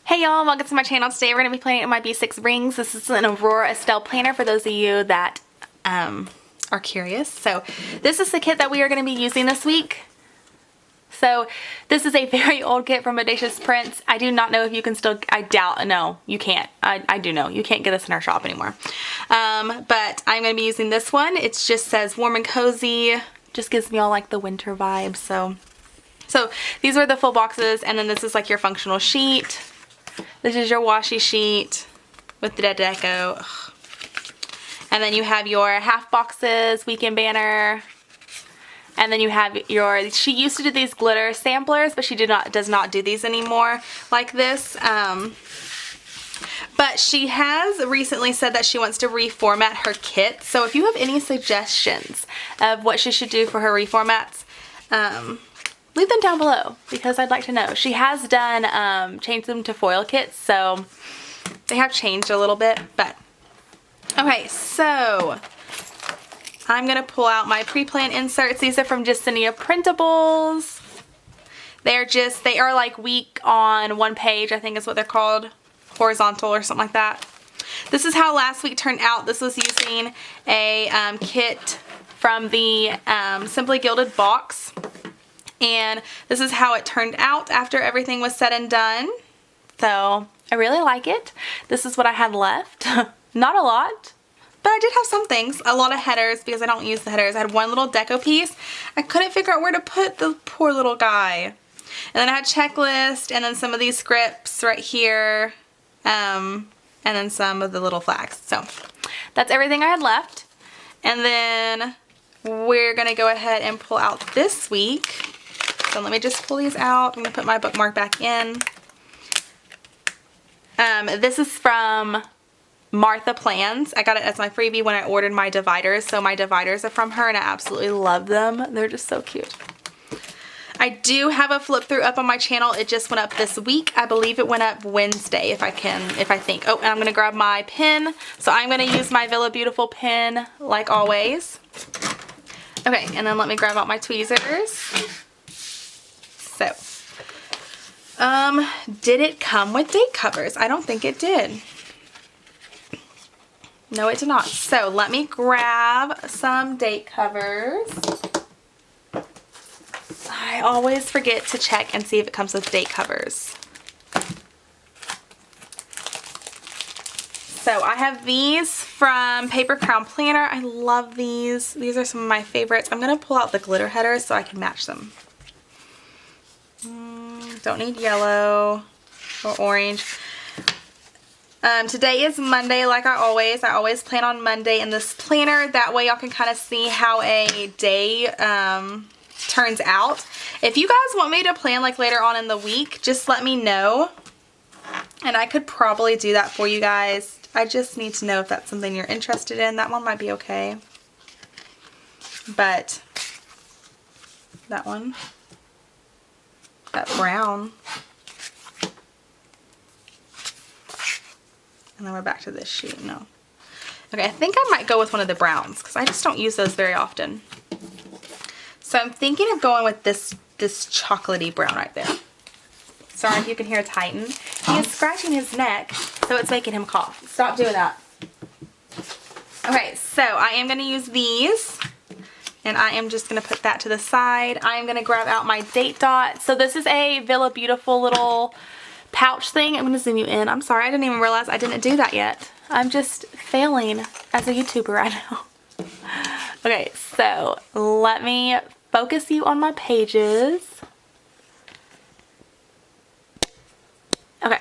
Hey y'all, welcome to my channel. Today we're going to be playing with my B6 rings. This is an Aurora Estelle planner for those of you that are curious. So this is the kit that we are going to be using this week. So this is a very old kit from Bodacious prints. I do not know if you can still, I doubt, no, you can't. I do know, you can't get this in our shop anymore. But I'm going to be using this one. It just says warm and cozy, just gives me all like the winter vibes. So these were the full boxes, and then this is like your functional sheet. This is your washi sheet with the deco. Ugh. And then you have your half boxes, weekend banner. And then you have your, she used to do these glitter samplers, but she does not do these anymore like this. But she has recently said that she wants to reformat her kit. So if you have any suggestions of what she should do for her reformats, leave them down below because I'd like to know. She has done, changed them to foil kits, so they have changed a little bit, but. Okay, so I'm going to pull out my pre-plan inserts. These are from Justinia Printables. They are like week on one page, I think is what they're called. Horizontal or something like that. This is how last week turned out. This was using a kit from the Simply Gilded box. And this is how it turned out after everything was said and done. So I really like it. This is what I had left. Not a lot, but I did have some things. A lot of headers because I don't use the headers. I had one little deco piece. I couldn't figure out where to put the poor little guy. And then I had checklist and then some of these scripts right here. And then some of the little flags. So that's everything I had left. And then we're going to go ahead and pull out this week. So let me just pull these out. I'm going to put my bookmark back in. This is from Martha Plans. I got it as my freebie when I ordered my dividers. So my dividers are from her and I absolutely love them. They're just so cute. I do have a flip through up on my channel. It just went up this week. I believe it went up Wednesday if I think. Oh, and I'm going to grab my pen. So I'm going to use my Villa Beautiful pen like always. Okay, and then let me grab out my tweezers. So, did it come with date covers? I don't think it did. No, it did not. So, let me grab some date covers. I always forget to check and see if it comes with date covers. So, I have these from Paper Crown Planner. I love these. These are some of my favorites. I'm going to pull out the glitter headers so I can match them. Don't need yellow or orange. Today is Monday like I always plan on Monday in this planner. That way y'all can kind of see how a day turns out. If you guys want me to plan like later on in the week, just let me know. And I could probably do that for you guys. I just need to know if that's something you're interested in. That one might be okay. But that one. That brown. And then we're back to this sheet. No. Okay, I think I might go with one of the browns because I just don't use those very often. So I'm thinking of going with this chocolatey brown right there. Sorry if you can hear Titan. He is scratching his neck, so it's making him cough. Stop doing that. Okay, so I am going to use these. And I am just going to put that to the side. I am going to grab out my date dot. So this is a Villa Beautiful little pouch thing. I'm going to zoom you in. I'm sorry, I didn't even realize I didn't do that yet. I'm just failing as a YouTuber right now. Okay, so let me focus you on my pages. Okay.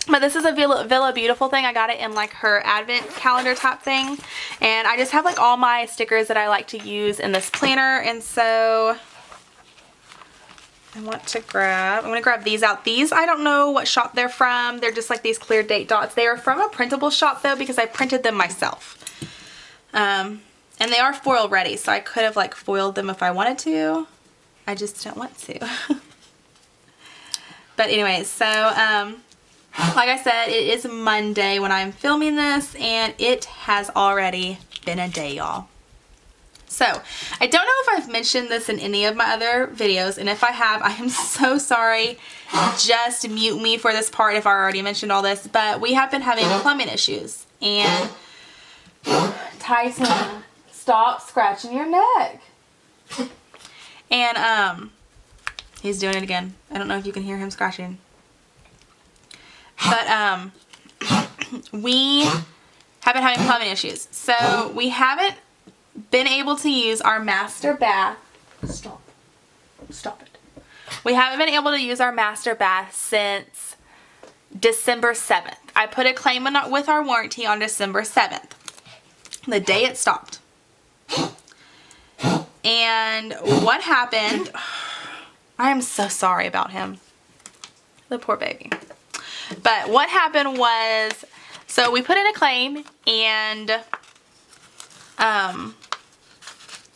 But this is a Villa Beautiful thing. I got it in like her advent calendar type thing. And I just have like all my stickers that I like to use in this planner. And so I'm going to grab these out. These, I don't know what shop they're from. They're just like these clear date dots. They are from a printable shop though because I printed them myself. And they are foil ready. So I could have like foiled them if I wanted to. I just don't want to. But anyways, so like I said, it is Monday when I'm filming this, and it has already been a day, y'all. So, I don't know know if I've mentioned this in any of my other videos, and if I have, I am so sorry. Just mute me for this part if I already mentioned all this, but we have been having plumbing issues. And Tyson, stop scratching your neck. And he's doing it again. I don't know if you can hear him scratching. But we have been having plumbing issues. So we haven't been able to use our master bath. Stop it. We haven't been able to use our master bath since December 7th. I put a claim with our warranty on December 7th, the day it stopped. And what happened, I am so sorry about him, the poor baby. But what happened was, so we put in a claim and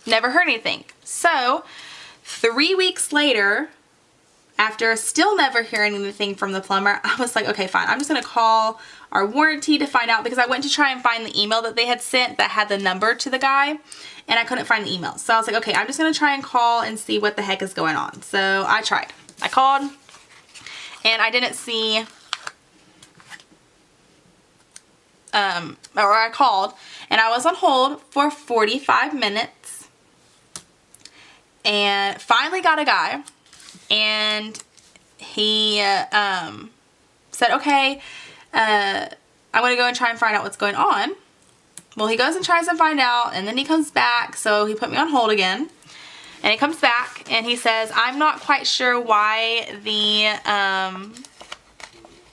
never heard anything. So 3 weeks later, after still never hearing anything from the plumber, I was like, okay, fine. I'm just going to call our warranty to find out, because I went to try and find the email that they had sent that had the number to the guy, and I couldn't find the email. So I was like, okay, I'm just going to try and call and see what the heck is going on. So I tried. I called, and I didn't see, or I called, and I was on hold for 45 minutes, and finally got a guy. And he said, okay, I'm going to go and try and find out what's going on. Well, he goes and tries to find out, and then he comes back, so he put me on hold again. And he comes back, and he says, I'm not quite sure why the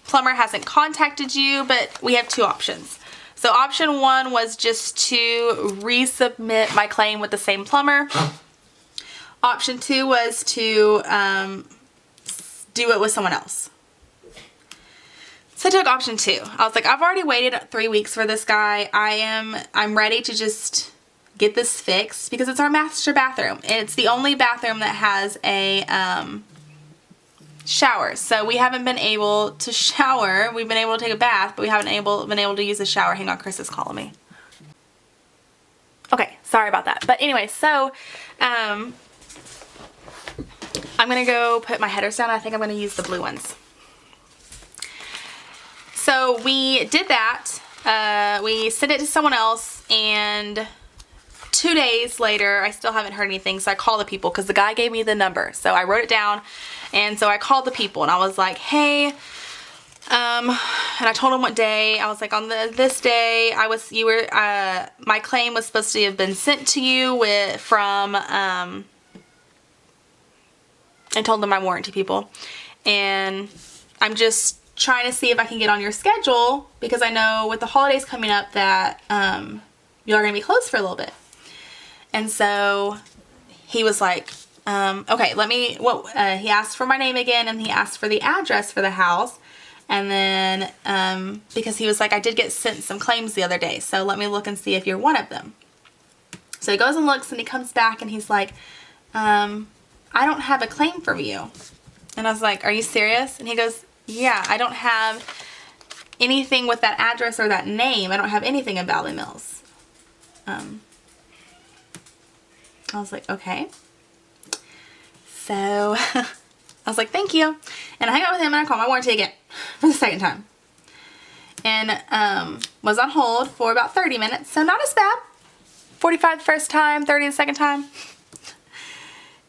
plumber hasn't contacted you, but we have two options. So option one was just to resubmit my claim with the same plumber. Option two was to do it with someone else. So I took option two. I was like, I've already waited 3 weeks for this guy. I'm ready to just get this fixed, because it's our master bathroom. And it's the only bathroom that has a shower. So we haven't been able to shower. We've been able to take a bath, but we haven't been able to use the shower. Hang on, Chris is calling me. Okay, sorry about that. But anyway, so I'm going to go put my headers down. I think I'm going to use the blue ones. So we did that. We sent it to someone else, and 2 days later, I still haven't heard anything. So I called the people, because the guy gave me the number. So I wrote it down, and so I called the people, and I was like, hey, and I told them what day. I was like, on this day, my claim was supposed to have been sent to you from I told them my warranty people, and I'm just trying to see if I can get on your schedule, because I know with the holidays coming up that you are going to be closed for a little bit. And so he was like, okay, he asked for my name again, and he asked for the address for the house, and then because he was like, I did get sent some claims the other day, so let me look and see if you're one of them. So he goes and looks, and he comes back, and he's like, I don't have a claim from you. And I was like, are you serious? And he goes, yeah, I don't have anything with that address or that name. I don't have anything in Valley Mills. I was like, okay. So I was like, thank you. And I hung out with him, and I called my warranty again for the second time. And was on hold for about 30 minutes. So not as bad. 45 the first time, 30 the second time.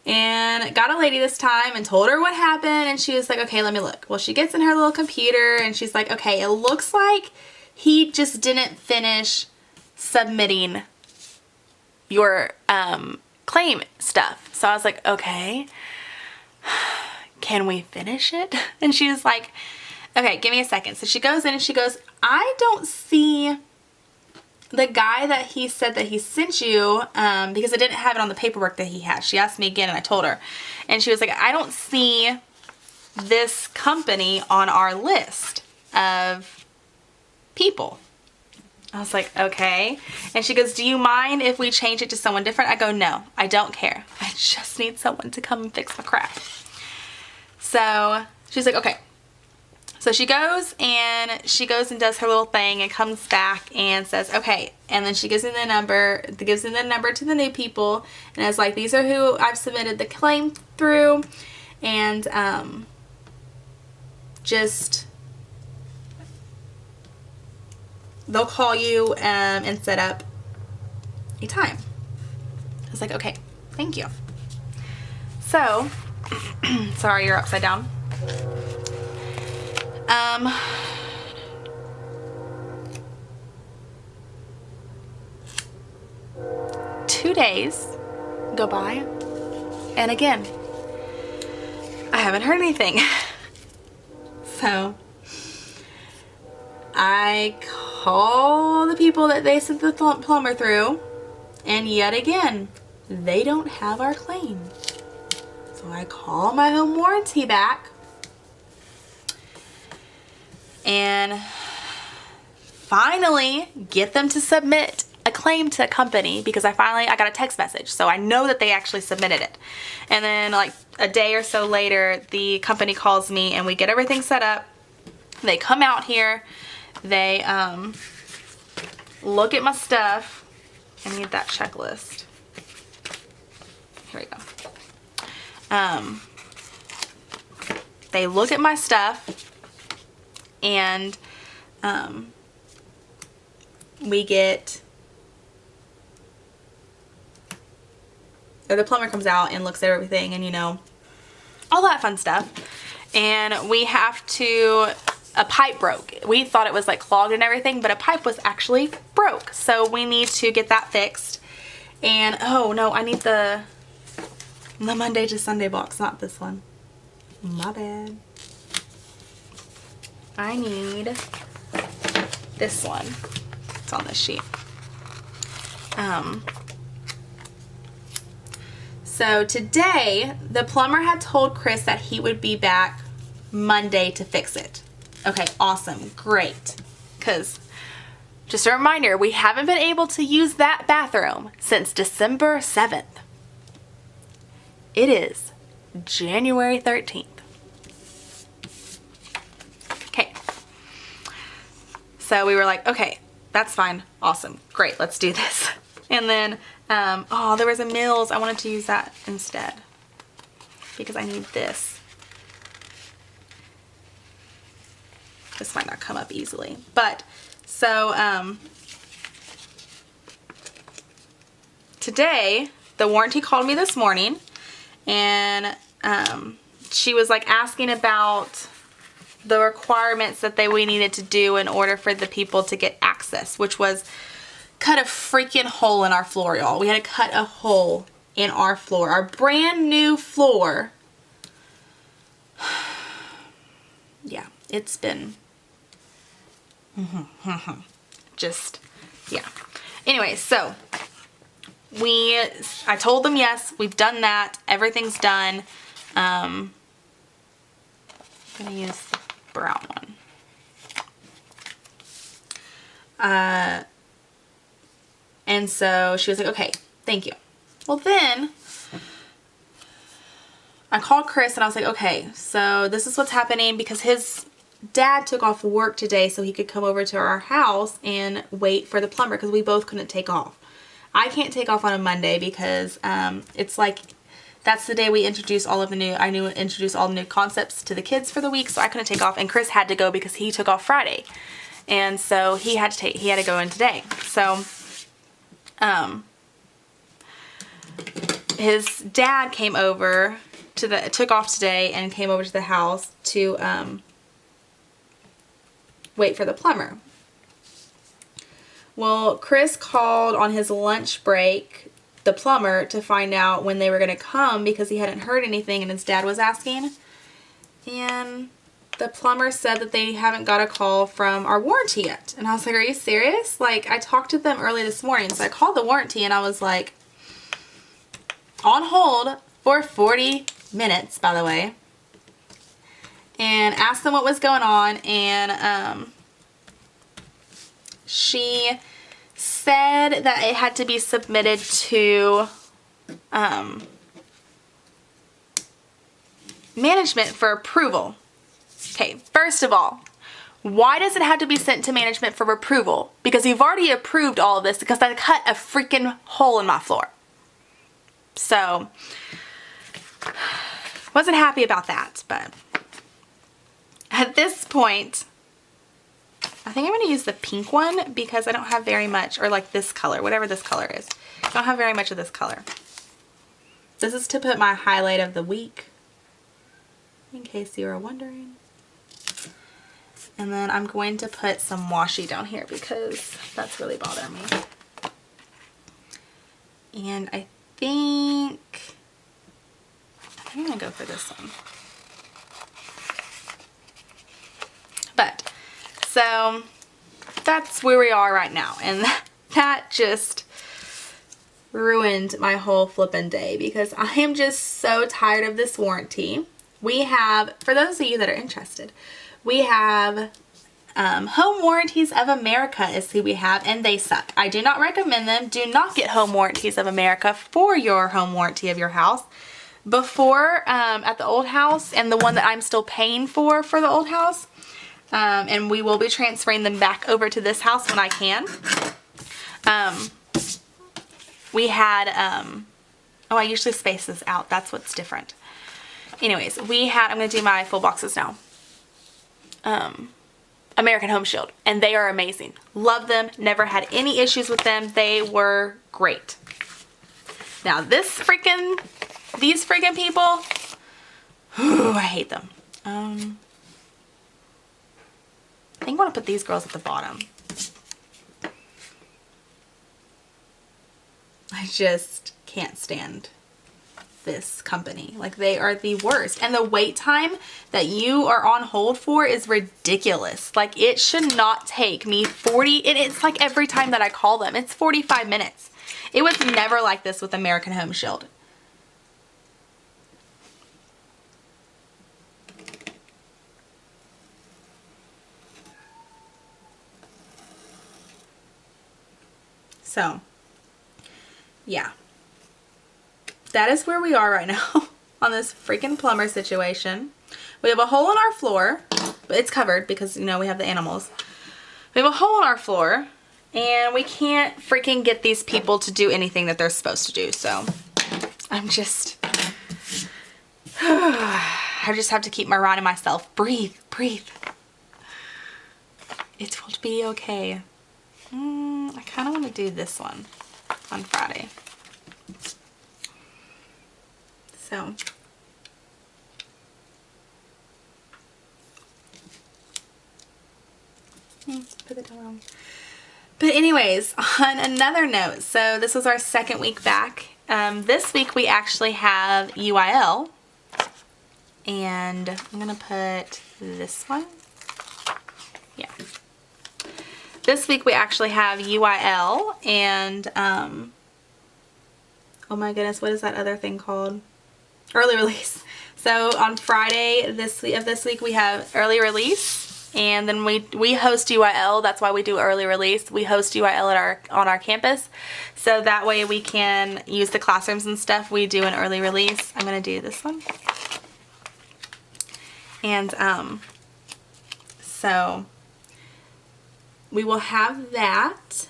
And got a lady this time and told her what happened, and she was like, okay, let me look. Well, she gets in her little computer, and she's like, okay, it looks like he just didn't finish submitting your claim stuff. So I was like, okay, can we finish it? And she was like, okay, give me a second. So she goes in and she goes, I don't see the guy that he said that he sent you, because I didn't have it on the paperwork that he had. She asked me again, and I told her. And she was like, I don't see this company on our list of people. I was like, okay. And she goes, do you mind if we change it to someone different? I go, no, I don't care. I just need someone to come and fix my crap. So she's like, okay. So she goes and does her little thing and comes back and says, okay. And then she gives me the number to the new people. And it's like, these are who I've submitted the claim through. And just, they'll call you and set up a time. I was like, okay, thank you. So, sorry, you're upside down. 2 days go by, and again, I haven't heard anything. So I call the people that they sent the plumber through, and yet again, they don't have our claim. So I call my home warranty back, and finally get them to submit a claim to a company, because I got a text message, so I know that they actually submitted it. And then like a day or so later, the company calls me and we get everything set up. They come out here, they look at my stuff. I need that checklist. Here we go. They look at my stuff, and we get, or the plumber comes out and looks at everything, and you know, all that fun stuff. And we have to, a pipe broke. We thought it was like clogged and everything, but a pipe was actually broke. So we need to get that fixed. And oh no, I need the Monday to Sunday box, not this one. My bad. I need this one. It's on this sheet. So today, the plumber had told Chris that he would be back Monday to fix it. Okay, awesome, great. Because, just a reminder, we haven't been able to use that bathroom since December 7th. It is January 13th. Okay. So we were like, okay, that's fine, awesome, great, let's do this. And then, oh, there was a Mills. I wanted to use that instead because I need this. This might not come up easily. But, so, today, the warranty called me this morning, and she was like asking about the requirements that we needed to do in order for the people to get access, which was cut a freaking hole in our floor, y'all. We had to cut a hole in our floor. Our brand new floor. Yeah, it's been just, yeah. Anyway, so I told them yes, we've done that. Everything's done. I'm gonna use the brown one. And so she was like, okay, thank you. Well then, I called Chris and I was like, okay, so this is what's happening, because his dad took off work today so he could come over to our house and wait for the plumber, because we both couldn't take off. I can't take off on a Monday because it's like, that's the day we introduce all the new concepts to the kids for the week, so I couldn't take off, and Chris had to go because he took off Friday. And so he had to go in today. So his dad came over took off today and came over to the house to wait for the plumber. Well, Chris called on his lunch break the plumber to find out when they were going to come, because he hadn't heard anything and his dad was asking. And the plumber said that they haven't got a call from our warranty yet. And I was like, are you serious? Like, I talked to them early this morning. So I called the warranty and I was like, on hold for 40 minutes, by the way, and asked them what was going on. And she said that it had to be submitted to management for approval. Okay, first of all, why does it have to be sent to management for approval? Because you've already approved all of this because I cut a freaking hole in my floor. So, wasn't happy about that, but at this point, I think I'm going to use the pink one because I don't have very much, or like this color, whatever this color is. I don't have very much of this color. This is to put my highlight of the week, in case you were wondering. And then I'm going to put some washi down here because that's really bothering me. And I think I'm going to go for this one. But, so, that's where we are right now. And that just ruined my whole flippin' day because I am just so tired of this warranty. We have, for those of you that are interested, we have Home Warranties of America is who we have, and they suck. I do not recommend them. Do not get Home Warranties of America for your home warranty of your house. Before, at the old house, and the one that I'm still paying for the old house, and we will be transferring them back over to this house when I can. We had, oh, I usually space this out. That's what's different. Anyways, we had, I'm going to do my full boxes now. American Home Shield, and they are amazing. Love them. Never had any issues with them. They were great. Now these freaking people, I hate them. I think I want to put these girls at the bottom. I just can't stand this company. Like, they are the worst. And the wait time that you are on hold for is ridiculous. Like, it should not take me 40, and it's like every time that I call them, it's 45 minutes. It was never like this with American Home Shield. So, yeah. That is where we are right now on this freaking plumber situation. We have a hole in our floor, but it's covered because, you know, we have the animals. We have a hole in our floor, and we can't freaking get these people to do anything that they're supposed to do. So, I'm just, I just have to keep reminding myself, breathe, breathe. It will be okay. I kind of want to do this one on Friday. So, put it down. But anyways, on another note, so this was our second week back. This week we actually have UIL, and I'm gonna put this one. Yeah. This week we actually have UIL, and oh my goodness, what is that other thing called? Early release. So on Friday of this week we have early release, and then we host UIL. That's why we do early release. We host UIL on our campus, so that way we can use the classrooms and stuff. We do an early release. I'm gonna do this one, and so we will have that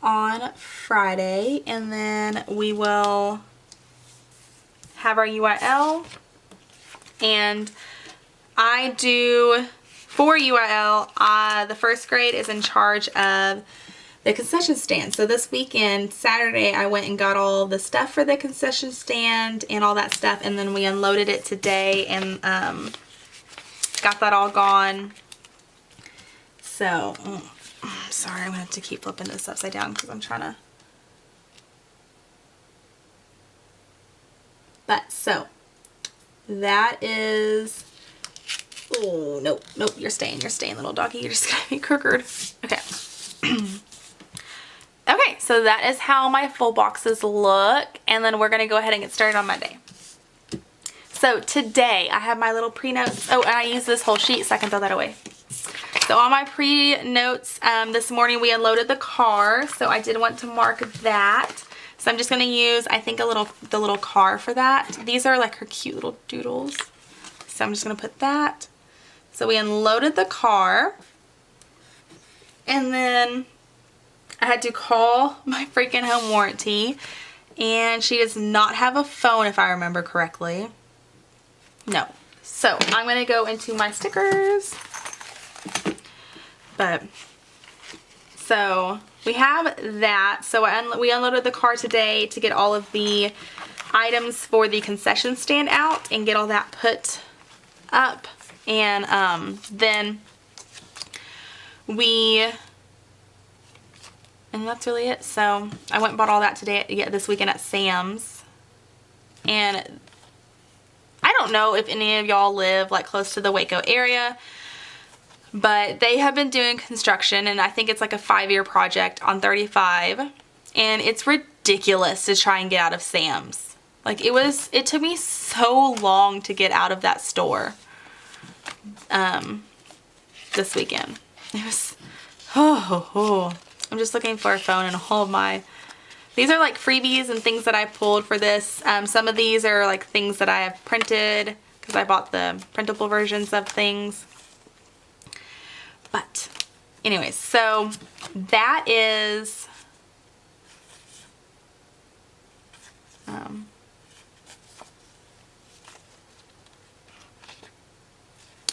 on Friday, and then we will have our UIL, and I do, for UIL, the first grade is in charge of the concession stand. So this weekend, Saturday, I went and got all the stuff for the concession stand and all that stuff, and then we unloaded it today and got that all gone. So, sorry, I'm going to have to keep flipping this upside down because I'm trying to. But, so, that is, oh, nope, you're staying, little doggy. You're just going to be crooked. Okay. Okay, so that is how my full boxes look, and then we're going to go ahead and get started on Monday. So, today, I have my little pre-notes. Oh, and I use this whole sheet, so I can throw that away. So, on my pre-notes, this morning we unloaded the car, so I did want to mark that. So I'm just going to use, I think, the little car for that. These are like her cute little doodles. So I'm just going to put that. So we unloaded the car, and then I had to call my freaking home warranty, and she does not have a phone if I remember correctly. No. So I'm going to go into my stickers. But, so we have that. So we unloaded the car today to get all of the items for the concession stand out and get all that put up. And then and that's really it. So I went and bought all that today, this weekend at Sam's. And I don't know if any of y'all live like close to the Waco area, but they have been doing construction, and I think it's like a 5-year project on 35, and it's ridiculous to try and get out of Sam's. Like it took me so long to get out of that store this weekend. It was, I'm just looking for a phone and all of my, these are like freebies and things that I pulled for this. Some of these are like things that I have printed because I bought the printable versions of things. But anyways, so that is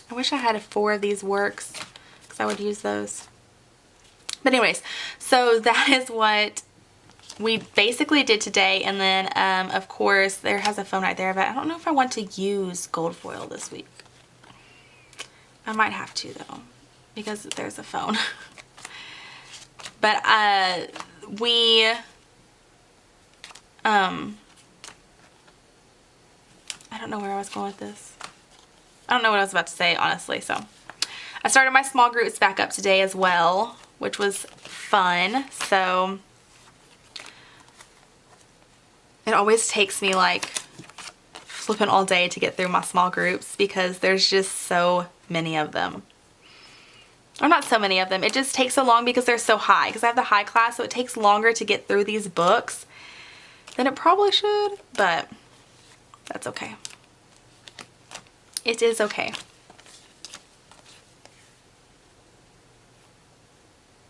I wish I had 4 of these works because I would use those. But anyways, so that is what we basically did today. And then of course there has a phone right there, but I don't know if I want to use gold foil this week. I might have to though, because there's a phone. But I don't know where I was going with this. I don't know what I was about to say, honestly. So I started my small groups back up today as well, which was fun. So it always takes me like flipping all day to get through my small groups because there's just so many of them. Or not so many of them. It just takes so long because they're so high. Because I have the high class, so it takes longer to get through these books than it probably should. But that's okay. It is okay.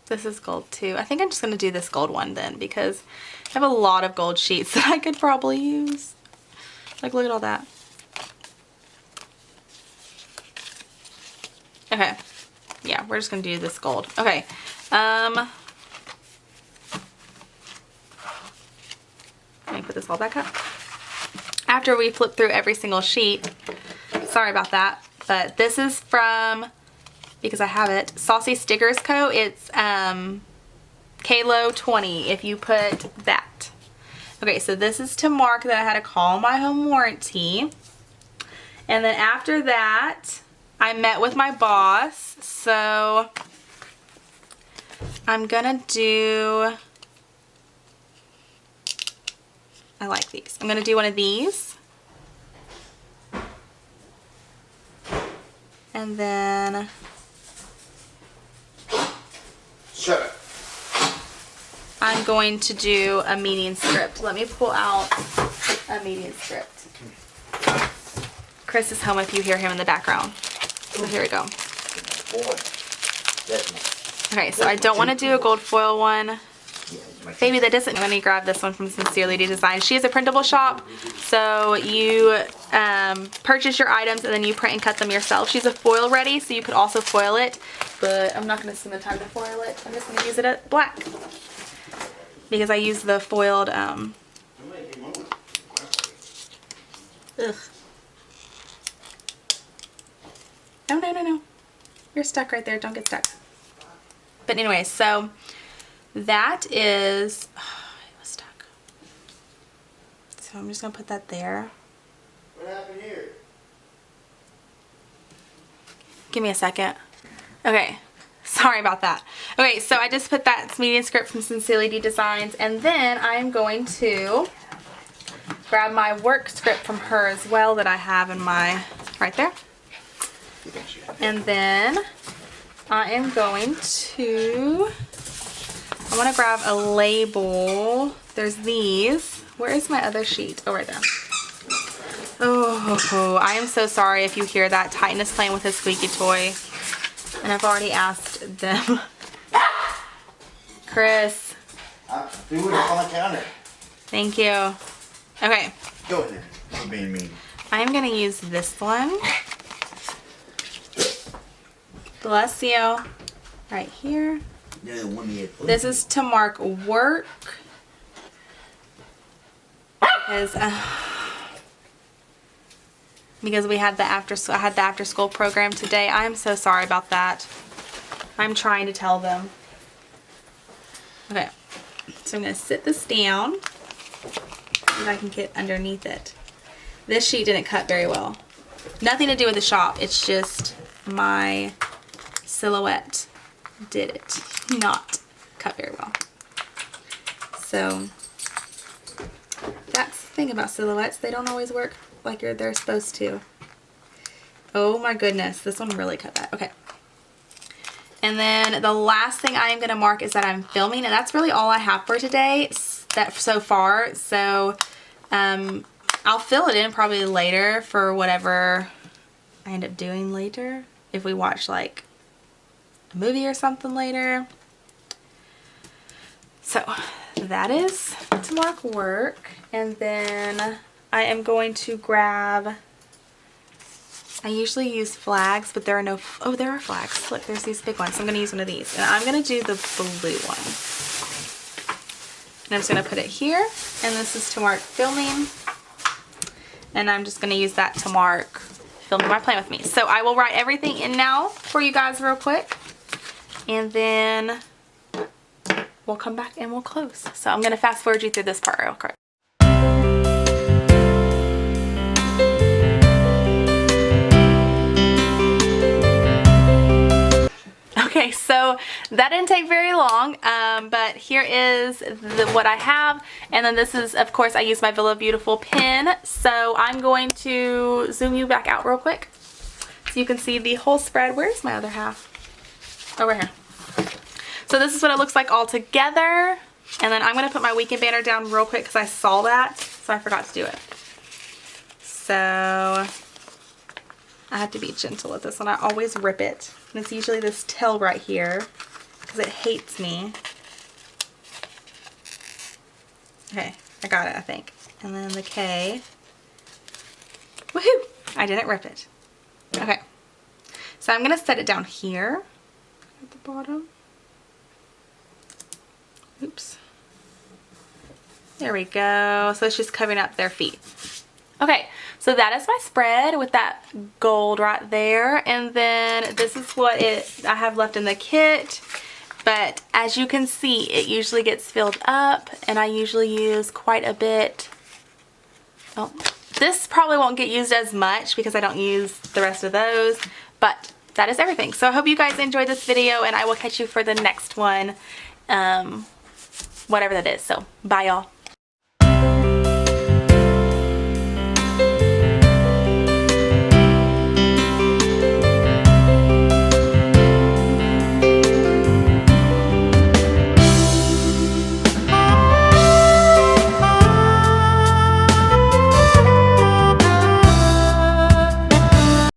This is gold too. I think I'm just going to do this gold one then because I have a lot of gold sheets that I could probably use. Like, look at all that. Okay. Yeah, we're just going to do this gold. Okay. Let me put this all back up. After we flip through every single sheet, sorry about that, but this is from, because I have it, Saucy Stickers Co. It's Kalo 20 if you put that. Okay, so this is to mark that I had to call my home warranty. And then after that, I met with my boss, so I'm gonna do, I like these. I'm gonna do one of these. And then, shut up. I'm going to do a meeting script. Let me pull out a meeting script. Chris is home if you hear him in the background. So here we go. Okay, so I don't want to do a gold foil one. Baby, that doesn't. Let me grab this one from Sincerely Design. She has a printable shop, so you purchase your items and then you print and cut them yourself. She's a foil ready, so you could also foil it, but I'm not going to spend the time to foil it. I'm just going to use it at black because I use the foiled. Ugh. No. You're stuck right there. Don't get stuck. But anyway, so that is, it was stuck. So I'm just going to put that there. What happened here? Give me a second. Okay, sorry about that. Okay, so I just put that meeting script from Sincerely Designs, and then I'm going to grab my work script from her as well that I have in my, right there. And then I am going to, I want to grab a label. There's these. Where is my other sheet? Oh, right there. Oh, Oh, I am so sorry if you hear that. Titan is playing with his squeaky toy. And I've already asked them. Chris. Do it up on the counter. Thank you. Okay. Go in there. I'm being mean. I'm going to use this one. Bless you. Right here. Yeah, the one you had. This is to mark work. Because we had the after school program today. I'm so sorry about that. I'm trying to tell them. Okay. So I'm going to sit this down and I can get underneath it. This sheet didn't cut very well. Nothing to do with the shop. It's just my silhouette did it not cut very well. So that's the thing about silhouettes. They don't always work like they're supposed to. Oh my goodness. This one really cut that. Okay. And then the last thing I am going to mark is that I'm filming, and that's really all I have for today so far. So I'll fill it in probably later for whatever I end up doing later. If we watch like a movie or something later. So that is to mark work. And then I am going to grab, I usually use flags, but there are no, oh, there are flags. Look, there's these big ones. So I'm going to use one of these. And I'm going to do the blue one. And I'm just going to put it here. And this is to mark filming. And I'm just going to use that to mark filming my plan with me. So I will write everything in now for you guys real quick. And then we'll come back and we'll close. So I'm going to fast forward you through this part real quick. Okay, so that didn't take very long, but here is what I have, and then this is, of course, I use my Villa Beautiful pen, so I'm going to zoom you back out real quick so you can see the whole spread. Where's my other half? Over here. So this is what it looks like all together, and then I'm going to put my weekend banner down real quick because I saw that, so I forgot to do it. So I have to be gentle with this one. I always rip it. And it's usually this tail right here because it hates me. Okay, I got it, I think. And then the K. Woohoo! I didn't rip it. Okay. So I'm going to set it down here at the bottom. Oops. There we go. So it's just covering up their feet. Okay, so that is my spread with that gold right there, and then this is what I have left in the kit, but as you can see, it usually gets filled up, and I usually use quite a bit. Oh, this probably won't get used as much because I don't use the rest of those, but that is everything. So I hope you guys enjoyed this video, and I will catch you for the next one, whatever that is. So bye, y'all.